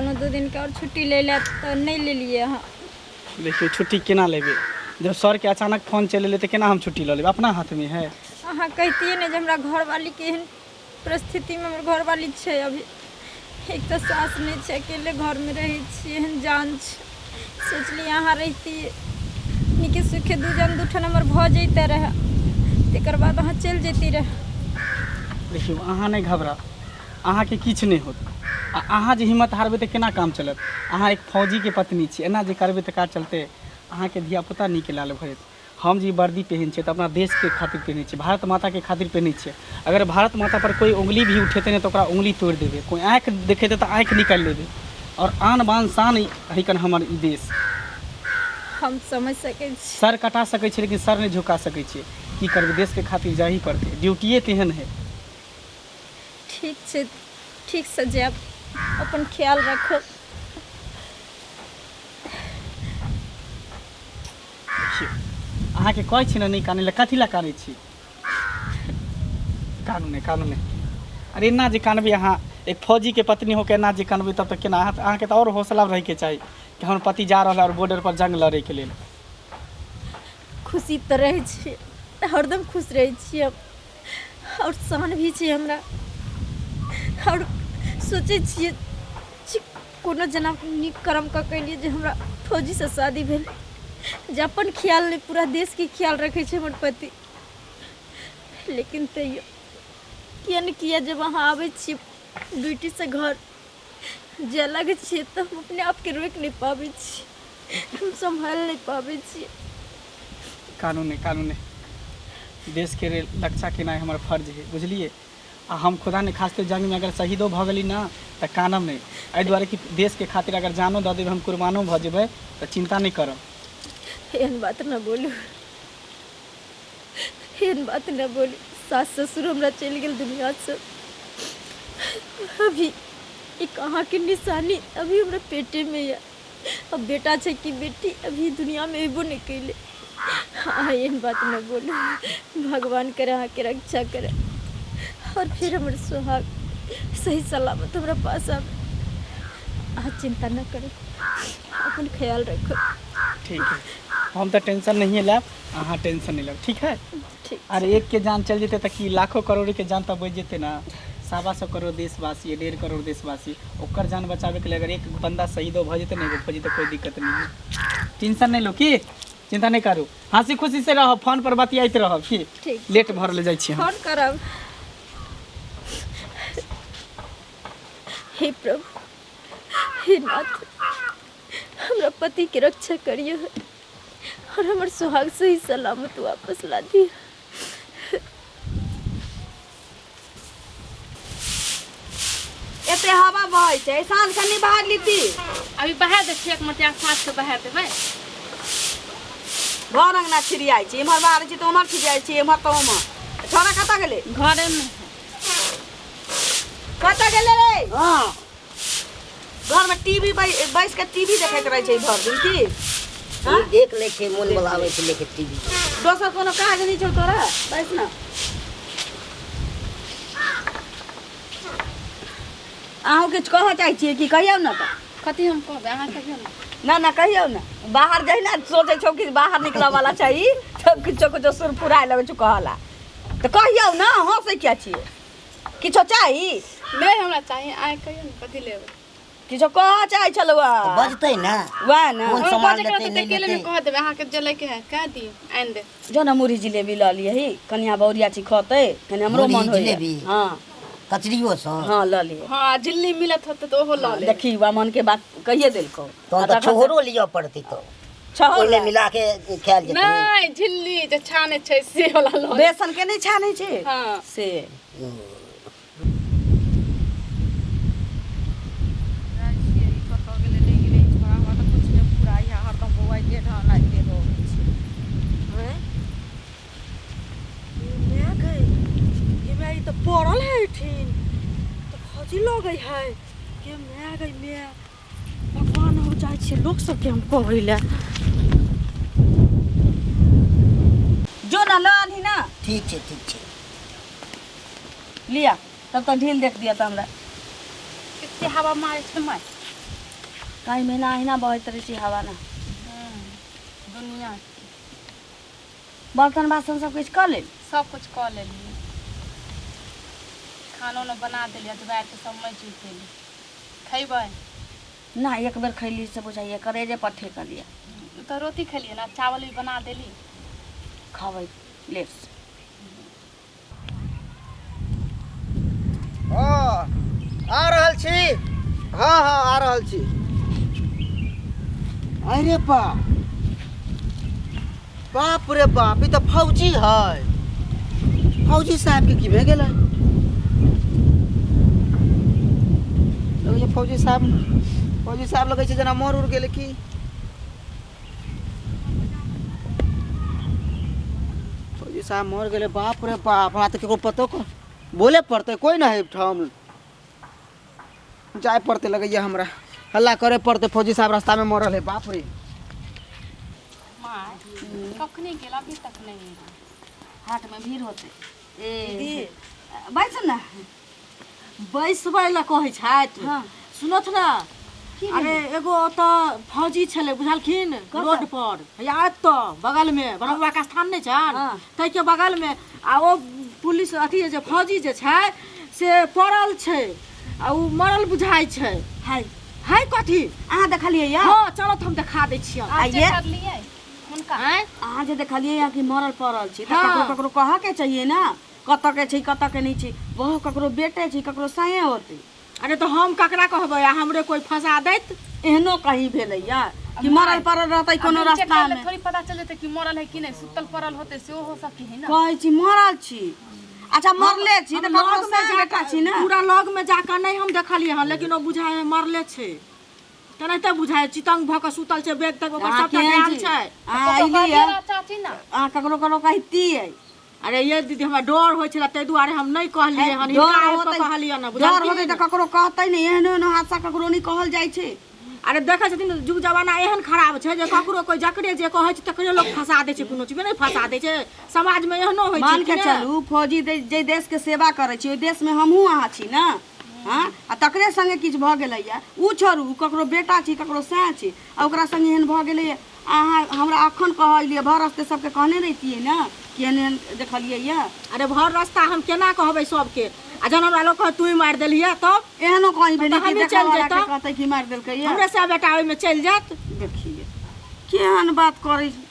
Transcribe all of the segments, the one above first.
कोनो 2 दिन का और छुट्टी ले ले तो नहीं ले लिए। हाँ देखिए छुट्टी केना लेबे, जब सर के अचानक फोन चले ले तो केना हम छुट्टी ले लेबे, अपना हाथ में है। अहाँ कहतिए ने जे हमरा घरवाली के एहन परिस्थिति में हमर घरवाली छै, अभी एक तो सास नहीं छै, अकेले घर में रही छी, एहन जान छै। सोचली अहाँ रहती नीके सुखे 2 जन 2 ठन हमर भ जैते रहे, तकर बाद अहाँ चल जेती रहे। देखियो अहाँ नहीं घबरा, अहाँ के किछ नहीं होत। अहाँ जे हिम्मत हारबे तो केना काम चलत। अहाँ एक फौजी के पत्नी छी, एना जे करबे तो का चलते। अहाँ के धियापुता नीक लाल भरत। हम जी वर्दी पहन छे तो अपना देश के खातिर पहने छे, भारत माता के खातिर पहने छे। अगर भारत माता पर कोई उंगली भी उठेते न तो ओकरा उंगली तोड़ देबे, कोई आँख देखेते तो आँख निकाल लेबे। और आन बान शान है कन हमर ई देश। हम समझ सके छी। सर कटा सके छे लेकिन सर नहीं झुका सके छे। की करबे, देश के खातिर जा ही पड़ते, ड्यूटीए तेहन है। ठीक छै, ठीक से जायब, अपन ख्याल रखब। अहाँ के कहै छी ना नहीं काने ले, कथी ला काने छी। कानून है, कानून है। अरे ना जे कानबे, अहाँ एक फौजी के पत्नी होके ना जे कानबे तब तक केना। अहाँ के तो और हौसला रहे के चाहिए कि हमर पति जा रहा है और बॉर्डर पर जंग लड़े के लिए। खुशी तो रहे छी, हरदम खुश रहे छी हम, और शान भी छै हमरा। और सोचे छिए कोनो जना नीक कर्म क कैलिए जे हमरा फौजी से शादी भेल, जे अपन ख्याल नहीं पूरा देश के ख्याल रखे छै हमर पति। लेकिन तैयो किया न किया, जब वहाँ आवे छी ड्यूटी से घर जे लगे छी तो हम अपने आप के रोक नहीं पावे छी, हम संभाल नहीं पावे छी। कानून है, कानून है। देश के रक्षा केना हमारा फर्ज है, बुझलिए। आ हम खुदा ने खासते जंग में अगर शहीदो भ गली ना तो कानम नहीं। एहि दुआरे कि देश के खातिर अगर जानो दे देबे, हम कुर्बानो भ जेबै तो चिंता नहीं करब। एहन बात न बोलू, एहन बात न बोलू। सास ससुर हमरा चल गेल दुनिया से, अभी एक अहाँ के निशानी अभी हमरा पेटे में है। अब बेटा छै कि बेटी अभी दुनिया में एबो नहीं कैले। हाँ एहन बात न बोलू। भगवान करे अहाँ के रक्षा करे और फिर हमर सुहाग सही सलामत हमरा पास आवे। अहाँ चिंता न करो, अपन ख्याल रखो। ठीक है, हम तो टेंशन नहीं लेब, अहाँ टेंशन नहीं लेब, ठीक है। ठीक। अरे एक के जान चल जेते तो कि लाखों करोड़ के जान तो बच जेते ना। 125 करोड़ देशवासी, 1.5 करोड़ देशवासी, ओकर जान बचावे के लिए अगर एक बंदा शहीदो भ जेते नहीं भ जेते, कोई दिक्कत नहीं है। टेंशन नहीं लो, की चिंता नहीं करू, हंसी खुशी से रहो, फोन पर बतियाइत रहो। फिर ठीक, लेट भर ले जाई छी हम। फोन करब। हे प्रभु, हे नाथ, हमरा पति के रक्षा करिए और हमर सुहाग सही सलामत वापस ला दिए। एते हवा बहै छै, साँझ कनी बाहर लीती। अभी बहा दे छी, एक मटिया साथ के बहा देबै। घर अंगना छिड़ियाइ छी, इम्हर बाहर छी तो उम्हर छिड़ियाइ छी, इम्हर तो उम्हर। छोरा कतऽ गेलै? घरे में कतऽ गेलै रे? हाँ, घर में टीवी बैस के टीवी देखैत रहै छै भर दिन की। हाँ? देख ले के मन बलावे छै लेके टीवी। दोसर कोनो काज नहीं छौ तोरा? बैस ना। अहूँ किछु कहऽ चाहै छियै कि कहियौ ना तऽ। कथी हम कहबै, अहाँ कहियौ ना। ना ना कहियौ ना। बाहर जहिना सोचै छौ कि बाहर निकलऽ वाला छै तो किछो किछो सुर फुराए लगै छौ कहला। तऽ कहियौ ना, हँसै किया छियै? किछो चाही? नहीं हमरा चाहिए, आइ कहियौ ना कथी लेबै। किछो कहऽ चाहै छलौआ? बजतै ना। वएह ना। कोन हम सामान बजे के लेतै रहतै नहीं अकेले में लेतै। कह देबै, अहाँ के जे लैके है कह दियौ, आनि दे। जो ना मुरही जिलेबी लऽ लियही, कनिया बौरिया छी खतै, कनि हमरो मुरही मन होइए। जिलेबी? हाँ कचरियो सँ हाँ लऽ लिअ। हाँ झिल्ली मिलत होतै तो ओहो लऽ ले। देखी मन के बात कहिए देलकौ। तहन तऽ छोहरो लिअ पड़तै तो। छहो ओइमे मिला के खायल जेतै। नहीं झिल्ली जे छाने छै से वाला लऽ ले। बेसन के नहीं छानै छै? हाँ से पड़ल है तो फौजी लगे है के मैं गई मैं भगवान हो जाए छे लोग सब के हम कहै ले। जो ना लानी ना। ठीक छै, ठीक छै। लिया तब तो ढील देख दिया तो हमरा। एते हवा मारै छै माय। कहीं महीना अहिना बहत रहे छी हवा ना दुनिया बर्तन बासन सब कुछ कर ले सब कुछ कऽ लेलियै खानो न बना देलियै दुआर के सब मैं चुप देली खैबै ना एक बेर खैली से बुझाइए करेजे पर ठेक लिया तो रोटी खेलियै ना चावल भी बना देली खबै लेस आ रहल छी हाँ आ रहल छी अरे बाप रे बाप ई तो फौजी है फौजी साहब के की भे गेलै लगैए फौजी साहब लगै छै जेना मर उड़ गेलै की फौजी साहब मर गेलै बाप रे बाप हमरा तो केकरो पतो बोले पड़ते कोई ना है ठाम जाए पड़ते लगैए हमरा हल्ला करे पड़ते फौजी साहब रास्ता में मरल है बाप रे माँ कखनी गेल अभी तक नहीं गेल हाट में भीड़ होते ए बैस ना बैसबै ला कहै छथि हाँ सुनत ना अरे एगो तो फौजी छले बुझलखिन रोड पर याद तो बगल में बरहुआ का स्थान नहीं छन हाँ। तै के बगल में आ ओ पुलिस अथी जे फौजी जे छै से पड़ल छै आ उ मरल बुझाइ छै हाय हाय कथी अहाँ देखलिए या हाँ चलत हम दिखा दै छियै आइए करलियै हुनका हैं अहाँ जे देखलिए या कि मरल पड़ल छी त हाँ। ककरो ककरो कह के चाहिए ना कत के छै कत के नहीं छै वह ककरो बेटे छै ककरो साये होते अरे तो हम ककरा कहबै आ हमरे कोई फंसा दैत एहनो कहीं भेलै या कि मरल पड़ल रहतै कोनो अब नीचे रास्ता करले में थोड़ी पता चल जेतै कि मरल है कि नहीं सुतल पड़ल होते से हो सकी है ना कहै छी मरल छी अच्छा मरले छी त हम ककरो लग में साये बेटा छी ना पूरा लग में जाकर नहीं हम देखलिए हन लेकिन ओ बुझाय है मरले छै तेनाहिते बुझाय चितंग भऽ कऽ सुतल छै बेग तक ओकर अहाँ सबटा केहन गायल छी? छै अहाँ तो अइली कहलियै या ना चाची ना अहाँ ककरो ककरो कहितियै अरे ये दीदी हमरा डर होइ छला ताहि दुआरे हम नहीं कहलिए हन डर हिनका होतै कहलिए ना डर होतै बुझलिए त ककरो कहतै नहीं एहनो एहनो हादसा ककरो नहीं कहल जाइ छै अरे देखै छथिन जुग जमाना एहन खराब छै जे ककरो कोई जकरे जे कहै छै तकरे लोग फंसा दै छै कोनो चीज में नहीं फंसा दै छै समाज में एहनो होइ छै मान के कि ने? चलू फौजी जे देश के सेवा करे छी ओइ देश में हमहूँ अहाँ छी ना हाँ आ तकरे संगे किछु भऽ गेलैया उ छोड़ू ककरो बेटा छी ककरो साँ छी आ ओकरा संगे एहन भऽ गेलैया अहाँ हमरा अखन कहलिए भर रस्ते सबके कहने रहितियै ना कि एहन देखलियै या अरे भर रास्ता हम केना कहबै सबके आ जहन हमरा लोग कह तू मार देलिए तब एहनो कहीं भेलै तऽ कि हमे देखा चलि वाला के जैतौ। कहतै कि मार देलकै या हमरे से बेटा ओहिमे चलि जायत देखिए केहन बात करै छै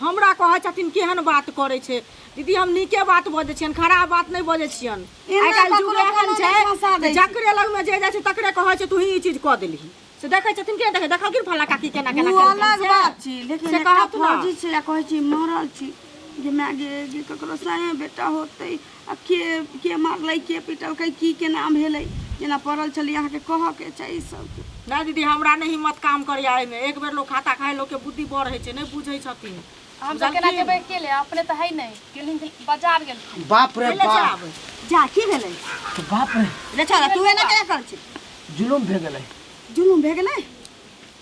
हमरा कहै छथिन केहन बात करै छै दीदी हम नीके बात बजै छियन खराब बात नहीं बजै छियन एहन आइ काल्हि ककरो जुग एहन कोनो छै नहि फंसा दै जे छै। जकरे लग में जे जाइ छै तकरे कहै छै तू ही ई चीज कऽ देलही से देखै छथिन के देखै देखलखिन फला काकी केना केना उ केलखिन अलग से? बात छी लेकिन से एकटा कहत ना। फौजी छै आ कहै छी मरल छी जे माय गे ककरो साये बेटा होतै आ के मारलै के पिटलकै की के नाम भेलै जेना पड़ल छलै अहाँके कहऽके चाही सबके नहीं दीदी हमरा नहीं हिम्मत काम करिया एहिमे एक बेर लोग खाता खाए लोग के बुद्धि बढ़ है छै नहीं बुझै छथिन हम सब केना जेबै अकेले अपने तो है नहीं गेलिन बाजार गेल बाप रे पहिले बाप जाब जा की भेलै बाप रे रे छोरा तू एना क्या कर छी जुलुम भे गेलै जुलुम भे गेलै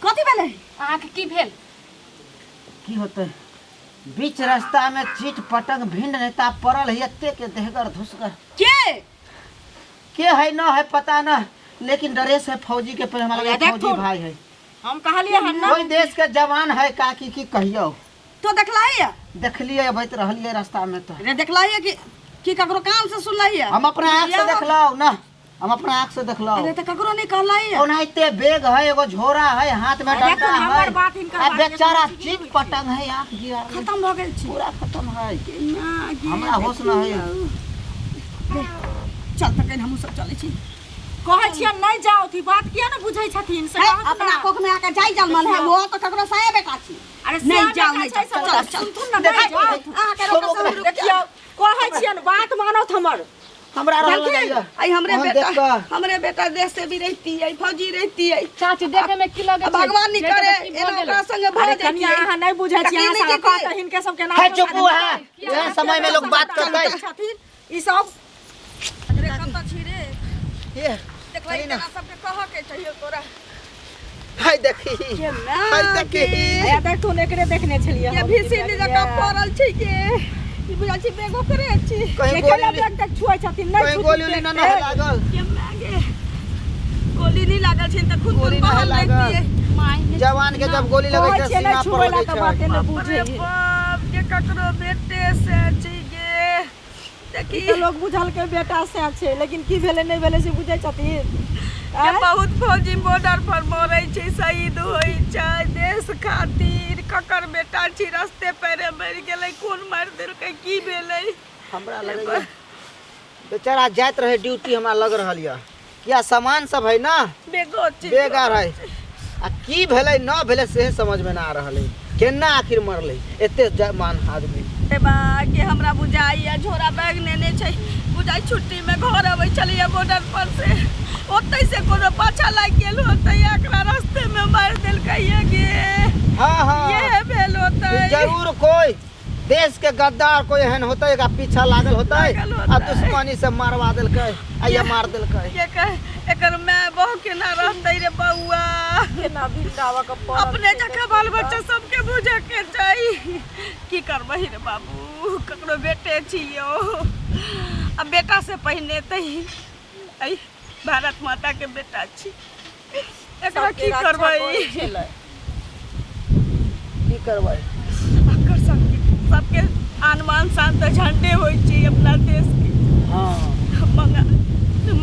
कथी भेलै अहाँ के की भेल की होतै बीच रास्ता में चीट पटक भिंड नेता पड़ल है एते के देहगर धुसगर के है ना है पता ना लेकिन ड्रेस है फौजी के पे हमारा देख फौजी तो। भाई है हम कहलिए हन ना कोई देश के जवान है काकी की कहियो तो देखलाई है देखलिए अबैत रहलिए रास्ता में तो रे देखलाई है कि ककरो कान से सुनलाई है हम अपना आँख से देखलौ ना हम अपना आँख से देखलौ अरे तो ककरो नहीं कहलाई है ओनाहिते बैग है एगो झोरा है हाथ में देखो डंडा ना, हमर है बात हिनकर आ बात बेचारा हिनकर चीट पटंग है आँख गिरा गेल। खत्म हो गेल छी पूरा खत्म है ना गे हमरा होश न है चल तक हमहूँ सब चलै छी कहै छियन नहीं जाओ थी बात किया ना बुझै छथिन से कहत ना। अपना कोख में आके जाई जलमल है वो तो ककरो साये बेटा छी अरे नहीं से जाओ देखै नहीं छै जाओ सब चल सुनथुन ना देखा नहीं जाओ अहाँ के रोक से देखियो कहै छियन बात मानत हमर हमरा रहल देखिए जाइए आई हमरे हम बेटा देख कऽ। हमरे बेटा देश से भी रहती है फौजी रहती है चाची देखे में की लगे अब भगवान नहीं करे एना ओकरा संगे भऽ अरे जाई कनिया अहाँ नहीं बुझै छी अहाँ सब कहत हिनके सब के नाम है चुप है एहन समय में लोग बात करते छथिन ई सब रे कत छी रे ये देखलाई करी ना। तेरा सबके कह के चाहिए तोरा हाय देखी केना हाय देखी आया देख तू एकरे देखने छलिए ये हम भी सीधी जगह पड़ल छी के ई बुझा छी बेगो करे छी कहीं लेकिन गोली अब तक छुआ छथिन नहीं कहीं छुआ गोली उली ना ना लागल केना गे गोली नहीं लागल छै त खून गोली खून नहीं बहल लागल। रहती है। माय जवान के जब गोली लगे छै सीना पर लगे छै बुझे बाप के ककरो बेटे से छी गे देखी तो लोग बुझल के बेटा से छै लेकिन की भेले नहीं भेले से बुझै छथिन के बहुत फौजी बॉर्डर पर मरै छै शहीद होइ छै देश खातिर ककर बेटा छी रास्ते पेरे मरि गेलै खून मारि देलकै की भेलै हमरा लगे बेचारा जाइत रहे ड्यूटी हमरा लग रहल या किया सामान सब है ना बेगो छी बेकार है आ की भेलै न भेलै से समझ में ना आ रहल है केना आखिर मरलै एते जवान आदमी ए बा के हमरा बुझाइया झोरा बैग नेने छै बुझाइ छुट्टी में घर अबै छलिए बॉर्डर पर से ओतै से कोनो पाछा लागि गेल होतै एकरा रास्ते में मार देलकै ये गे हाँ हाँ ये भेल होतै जरूर कोई देश के गद्दार कोई एहन होतै एकरा पीछा लागल होतै लागल होतै। आ दुश्मनी से मारवा देलकै आ ये मार देलकै ये कह एकर माय बहु के ना रहतै रे बउआ केना बिंदावा के अपने जका बाल बच्चा सबके बुझे के चाही की करबही रे बाबू ककरो बेटे छियो अब बेटा से पहिने तही आई भारत माता के बेटा छी एकरा की करबही की करबै अकर सबके आनमान शान त झंडे होइ छै अपना देश के हाँ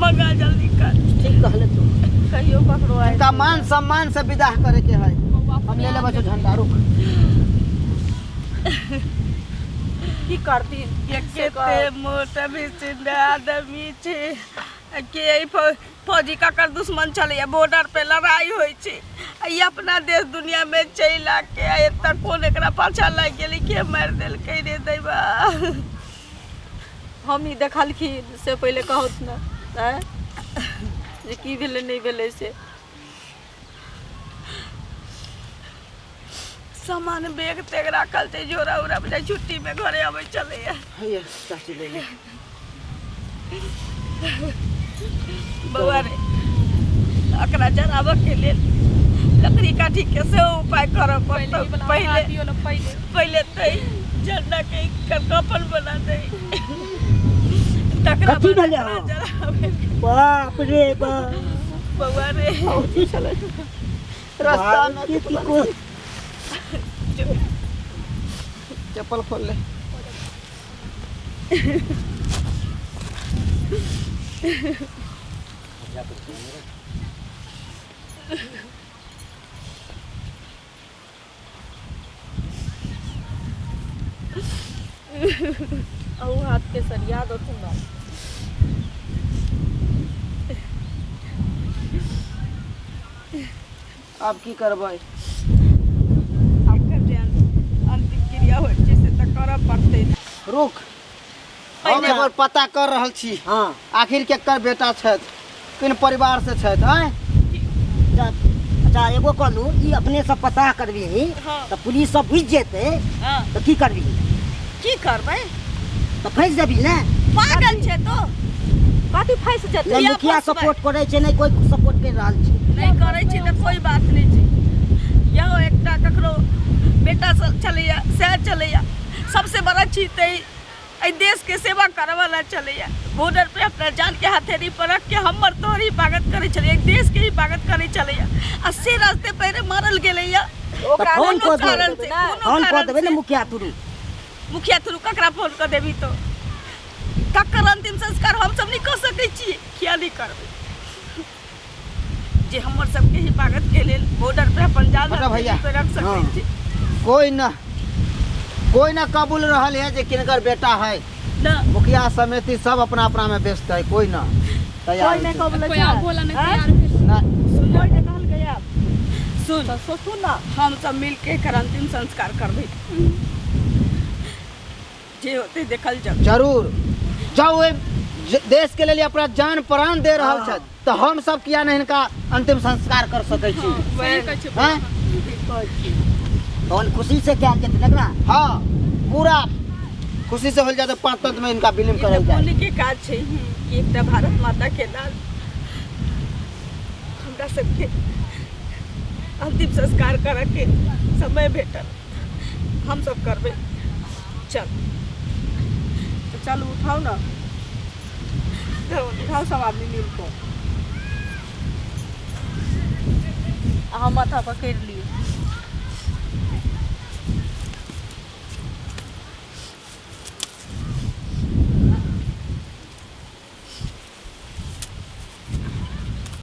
मंगा जल्दी कर ठीक कहले तू कहियो पकड़ो आए इनका मान सम्मान से विदा करे के है हम ले लेबै झंडा रुक की करती ये केते मोट भी जिंदा आदमी छे के फौजी ककर दुश्मन चले बॉर्डर पे लड़ाई होइ छे ई अपना देश दुनिया में चल के एत कोन एकरा पाछा लाग गेली के मार देलकै रे दैबा हम ही देखलखिन से पहले कहत ना हैं जे की भेले नहीं भेले से सामान बैग तेग राखल छै जोरा उरा बजा छुट्टी में घरे आबै चले हैया चाची ले ले बउआ रे एकरा जराबे के लेल लकड़ी काठी के से उपाय करब पहले पहले तई झंडा के कपन बना दे तकरा कथी भेलै हो? जराबे बाप रे बाप बउआ रे रास्ता में की को चप्पल खोल ले औ हाथ के सरिया दो तुम ना अब की करबै एकर जे अंतिम क्रिया होइ छै से त करब पड़तै रुक हम एक बार पता कर रहल छी हाँ आखिर केकर बेटा छथि किन परिवार से छथि हैं अच्छा एगो कहलू ई अपने सब पता करबी हाँ। तो पुलिस सब बुझ जेतै हां तो की करबी की करबै तो फंस जेबी ने पागल छै तो काटी फंस जते नहीं मुखिया फंसबै। सपोर्ट करे छै नहीं कोई सपोर्ट कर रहल छै नहीं करै छी त कोई बात नहीं छै यहो एकटा ककरो बेटा चलैया सह चलैया सबसे बड़ा चीज त ई देश के सेवा करे वाला चलैया बॉर्डर पे अपना जान के हथेली पर रख के हमर तोहर हिफाजत करे चलैया देश के हिफाजत करे चलैया आ से रास्ते पहले मारल गेलैया ओकरा फोन कोनो कर कारण देबै से, कोनो फोन कर कारण देबै ने से। मुखिया तुरु मुखिया थ्रू ककरा फोन कर देबी तो ककर अंतिम संस्कार हम सब नहीं कर सकै छियै किया नहीं करबै जे हमर सबके हिफाजत के लेल बॉर्डर पे अपन जान मतलब भैया, पे रख सकै हाँ। छी कोई ना कबूल रहल है जे किनकर बेटा है ना मुखिया समिति सब अपना अपना में व्यस्त है कोई ना तैयार कोई नहीं है। कहले कोई आप बोला नहीं हैं? तैयार भेल ना कोई नहीं कहल गया सुन तो सोचू ना हम सब मिल के एकर अंतिम संस्कार करबै जे होते देखल जाओ जरूर जाओ देश के लिए अपना जान प्राण दे रहल हाँ। छथि तो हम सब किया नहीं इनका अंतिम संस्कार कर सकै छी सही कहै छै हैं? कौन खुशी से क्या जेतै लगना हाँ पूरा खुशी से हो जाए तो 5 तत्व में इनका विलीन ई करल त जाए पुण्य के काज छै कि एकटा भारत माता के लाल हमरा सबके अंतिम संस्कार करे के समय भेटल हम सब करबै चल तो चल उठाओ ना उठाओ सब आदमी मिल कर हम माथा पकड़ ली